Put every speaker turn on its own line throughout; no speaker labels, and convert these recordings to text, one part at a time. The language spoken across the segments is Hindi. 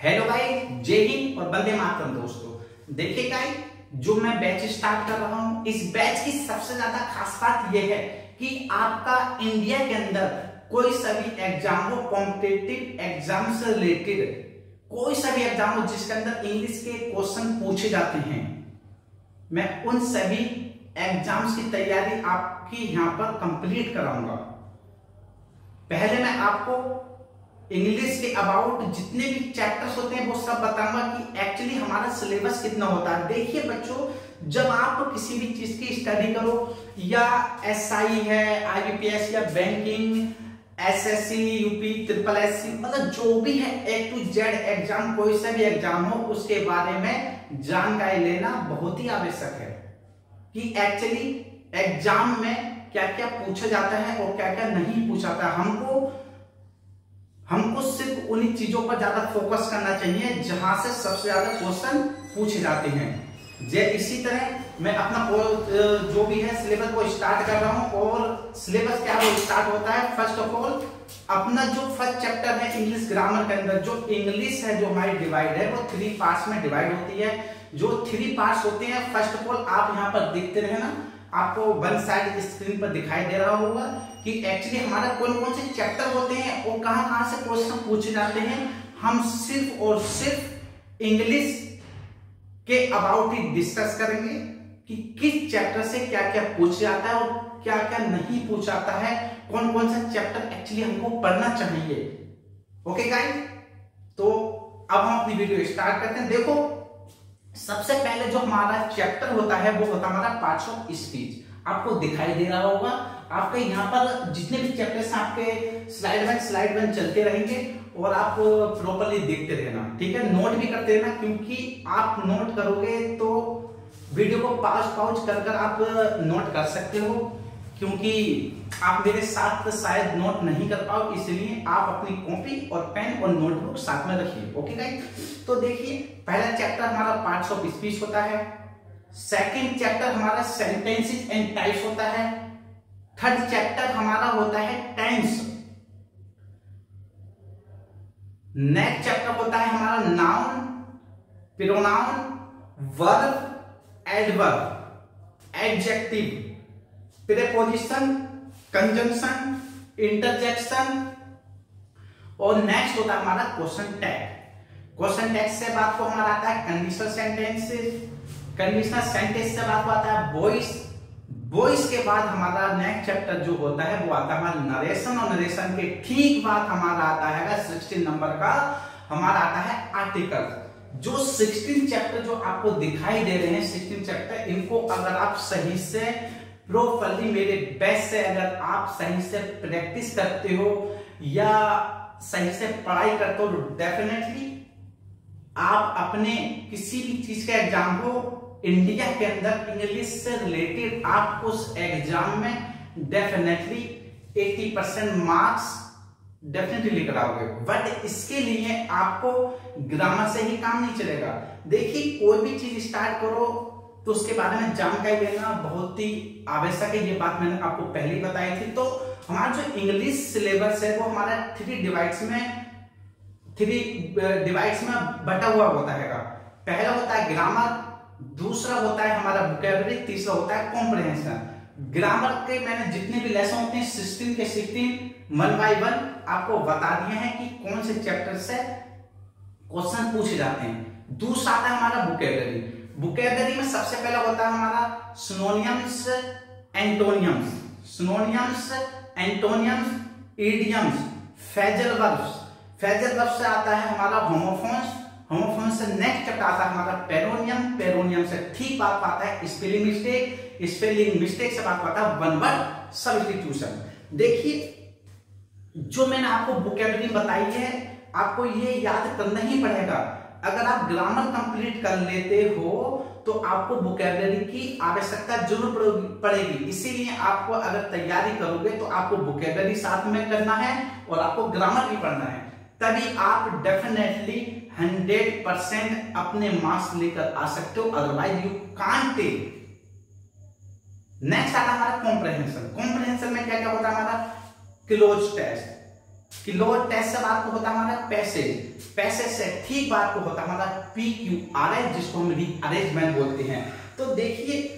हेलो गाइस, जय हिंद और वंदे मातरम। दोस्तों देखिए गाइस, जो मैं बैच स्टार्ट कर रहा हूं, इस बैच की सबसे ज्यादा खास बात यह है कि आपका इंडिया के अंदर कोई सा भी एग्जाम हो, कॉम्पिटिटिव एग्जाम से रिलेटेड कोई सा भी एग्जाम हो जिसके अंदर इंग्लिश के क्वेश्चन पूछे जाते हैं, मैं उन सभी एग्जाम्स की तैयारी आपकी यहां पर कंप्लीट कराऊंगा। पहले मैं आपको इंग्लिश के अबाउट जितने भी चैप्टर्स होते हैं वो सब बताऊंगा कि एक्चुअली हमारा सिलेबस कितना होता है। देखिए बच्चों, जब आप किसी भी चीज की स्टडी करो, या एसआई है, आईबीपीएस या banking, SSC, UP, triple SC, मतलब जो भी है ए टू जेड एग्जाम, कोई सा भी एग्जाम हो, उसके बारे में जानकारी लेना बहुत ही आवश्यक है कि एक्चुअली एग्जाम में क्या क्या पूछा जाता है और क्या क्या नहीं पूछा जाता है। हमको सिर्फ उन्हीं चीजों पर ज्यादा फोकस करना चाहिए जहां से सबसे ज्यादा क्वेश्चन पूछे जाते हैं। इसी तरह मैं अपना जो भी है सिलेबस को स्टार्ट कर रहा हूं। और सिलेबस क्या वो स्टार्ट होता है, फर्स्ट ऑफ ऑल अपना जो फर्स्ट चैप्टर है इंग्लिश ग्रामर के अंदर, जो इंग्लिश है जो हमारी डिवाइड है वो 3 पार्ट्स में डिवाइड होती है। जो 3 पार्ट्स होते हैं, फर्स्ट ऑफ ऑल आप यहाँ पर देखते रहे ना, आपको वन साइड स्क्रीन पर दिखाई दे रहा होगा कि एक्चुअली हमारा कौन कौन से चैप्टर होते हैं और कहां कहां से क्वेश्चन पूछे जाते हैं। हम सिर्फ और सिर्फ इंग्लिश के अबाउट ही डिस्कस करेंगे कि किस चैप्टर से क्या क्या पूछा जाता है और क्या क्या नहीं पूछा जाता है, कौन कौन सा चैप्टर एक्चुअली हमको पढ़ना चाहिए। ओके गाइस, तो अब हम अपनी वीडियो स्टार्ट करते हैं। देखो, सबसे पहले जो हमारा चैप्टर होता है वो होता है हमारा पार्ट्स ऑफ स्पीच। आपको दिखाई दे रहा होगा, आपके यहाँ पर जितने भी चैप्टर्स आपके स्लाइड वन चलते रहेंगे और आप प्रॉपर्ली देखते रहना, ठीक है। नोट भी करते रहना, क्योंकि आप नोट करोगे तो वीडियो को पॉज कर आप नोट कर सकते हो, क्योंकि आप मेरे साथ शायद नोट नहीं कर पाओ, इसलिए आप अपनी कॉपी और पेन और नोटबुक साथ में रखिए। ओके गाइस, तो देखिए पहला चैप्टर हमारा पार्ट्स ऑफ स्पीच होता है। सेकंड चैप्टर हमारा सेंटेंसेस एंड टाइप्स होता है। थर्ड चैप्टर हमारा होता है टेंस। नेक्स्ट चैप्टर होता है हमारा noun, pronoun, verb, adverb, adjective, preposition, conjunction, interjection. और नेक्स्ट होता है हमारा क्वेश्चन टैग। क्वेश्चन टैग से बात को हमारा आता है कंडीशनल सेंटेंसेस। कंडीशनल सेंटेंस से बात को आता है वॉइस। वॉइस के बाद हमारा नेक्स्ट चैप्टर जो होता है वो आता है हमारा नरेशन। और नरेशन के ठीक बाद हमारा आता है 16 नंबर का हमारा आता है आर्टिकल। जो 16 चैप्टर जो आपको दिखाई दे रहे हैं, 16 चैप्टर, इनको अगर आप सही से प्रॉपर्ली मेरे बेस्ट से अगर आप सही से प्रैक्टिस करते हो या सही से पढ़ाई करते हो, डेफिनेटली आप अपने किसी भी चीज का एग्जाम हो इंडिया के अंदर इंग्लिश से रिलेटेड, आप उस एग्जाम में डेफिनेटली 80% मार्क्स डेफिनेटली लेकर आओगे। बट इसके लिए आपको ग्रामर से ही काम नहीं चलेगा। देखिए, कोई भी चीज स्टार्ट करो तो उसके बारे में जानकारी लेना बहुत ही आवश्यक है। ये बात मैंने आपको पहले ही बताई थी। तो हमारा जो इंग्लिश सिलेबस है वो हमारा 3 डिवाइड्स में बटा हुआ होता है। पहला होता है ग्रामर, दूसरा होता है हमारा वोकैबुलरी, तीसरा होता है कॉम्प्रिहेंशन। ग्रामर के मैंने जितने भी लेसन होते हैं 16 के 16 1 बाय 1 आपको बता दिए हैं कि कौन से चैप्टर से क्वेश्चन पूछे जाते हैं। दूसरा आता है हमारा वोकैबुलरी। वोकैबुलरी में सबसे पहला होता है हमारा synonyms, एंटोनियम्स। Synonyms, एंटोनियम्स, idioms, phrasal verbs. Phrasal verb से आता है हमारा होमोफोन्स। होमोफोन्स से नेक्स्ट चैप्टर आता है हमारा पेरोनियम। पेरोनियम से ठीक बात आता है स्पेलिंग मिस्टेक। स्पेलिंग मिस्टेक से बात आता है वन वर्ड सब्स्टिट्यूशन। देखिए, जो मैंने आपको वोकैबुलरी बताई है, आपको ये याद करना ही पड़ेगा। अगर आप ग्रामर कंप्लीट कर लेते हो तो आपको वोकैबुलरी की आवश्यकता जरूर पड़ेगी। इसीलिए आपको अगर तैयारी करोगे तो आपको वोकैबुलरी साथ में करना है और आपको ग्रामर भी पढ़ना है, तभी आप डेफिनेटली 100% अपने मार्क्स लेकर आ सकते हो। Otherwise you can't take. Next आता है हमारा कॉम्प्रिहेंशन। कॉम्प्रिहेंशन में क्या क्या होता है हमारा क्लोज टेस्ट, कि लोअर टेस्ट से बाद को होता हमारा पैसेज, पैसेज से ठीक बाद को होता हमारा PQRS, जिसको हम रीअरेंजमेंट बोलते हैं। तो देखिए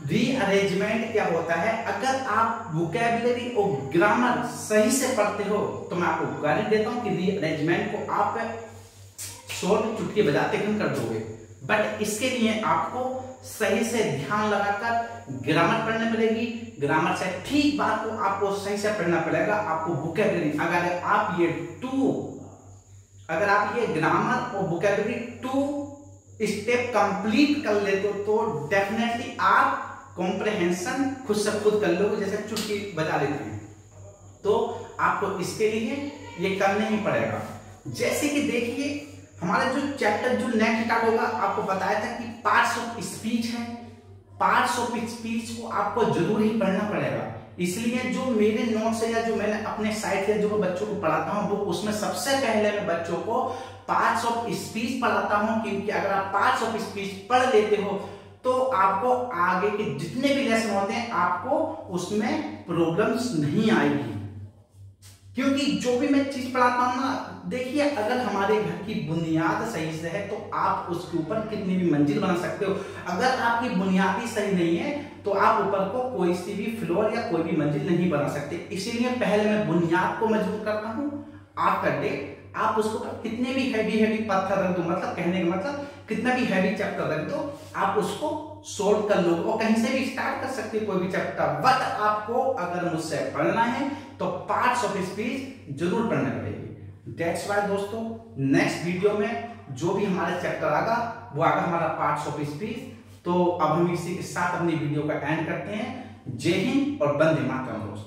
रीअरेंजमेंट क्या होता है, अगर आप वोकैबुलरी और ग्रामर सही से पढ़ते हो तो मैं आपको गारंटी देता हूं कि रीअरेंजमेंट को आप 100 चुटकी बजाते हुए कर दोगे। बट इसके लिए आपको सही से ध्यान लगाकर ग्रामर पढ़नी पड़ेगी, ग्रामर से ठीक बात को आपको सही से पढ़ना पड़ेगा। आपको वोकैबुलरी अगर आप ये ग्रामर और वोकैबुलरी 2 स्टेप कंप्लीट कर लेते हो तो डेफिनेटली आप कॉम्प्रहेंशन खुद से खुद कर लोगे, जैसे चुटकी बजा लेते हैं। तो आपको इसके लिए ये करना ही पड़ेगा। जैसे कि देखिए हमारा जो चैप्टर जो नेक्स्ट स्टार्ट होगा, आपको बताया था कि पार्ट्स ऑफ स्पीच है। पार्ट्स ऑफ स्पीच को आपको जरूर ही पढ़ना पड़ेगा। इसलिए जो मेरे नोट्स है या जो मैंने अपने साइट से जो बच्चों को पढ़ाता हूं, वो उसमें सबसे पहले मैं बच्चों को पार्ट्स ऑफ स्पीच पढ़ाता हूं, क्योंकि अगर आप पार्ट्स ऑफ स्पीच पढ़ लेते हो तो आपको आगे के जितने भी लेसन होते हैं आपको उसमें प्रॉब्लम्स नहीं आएगी। क्योंकि जो भी मैं चीज पढ़ाता हूं ना, देखिए अगर हमारे घर की बुनियाद सही से है तो आप उसके ऊपर कितनी भी मंजिल बना सकते हो। अगर आपकी बुनियाद ही सही नहीं है तो आप ऊपर को कोई सी भी फ्लोर या कोई भी मंजिल नहीं बना सकते। इसीलिए पहले मैं बुनियाद को मजबूत करता हूं। आफ्टर डेट आप उसको कितने भी हैवी पत्थर रख दो, मतलब कहने का मतलब कितना भी हैवी चैप्टर रख दो, आप उसको सोल्व कर लो और कहीं से भी स्टार्ट कर सकते हो कोई भी चैप्टर। बट आपको अगर मुझसे पढ़ना है तो पार्ट्स ऑफ स्पीच जरूर पढ़ना पड़ेगी। दैट्स व्हाई दोस्तों नेक्स्ट वीडियो में जो भी हमारा चैप्टर आगा वो आगा हमारा पार्ट्स ऑफ स्पीच। तो अब हम इसी के साथ अपनी वीडियो का एंड करते हैं। जय हिंद और वंदे मातरम दोस्तों।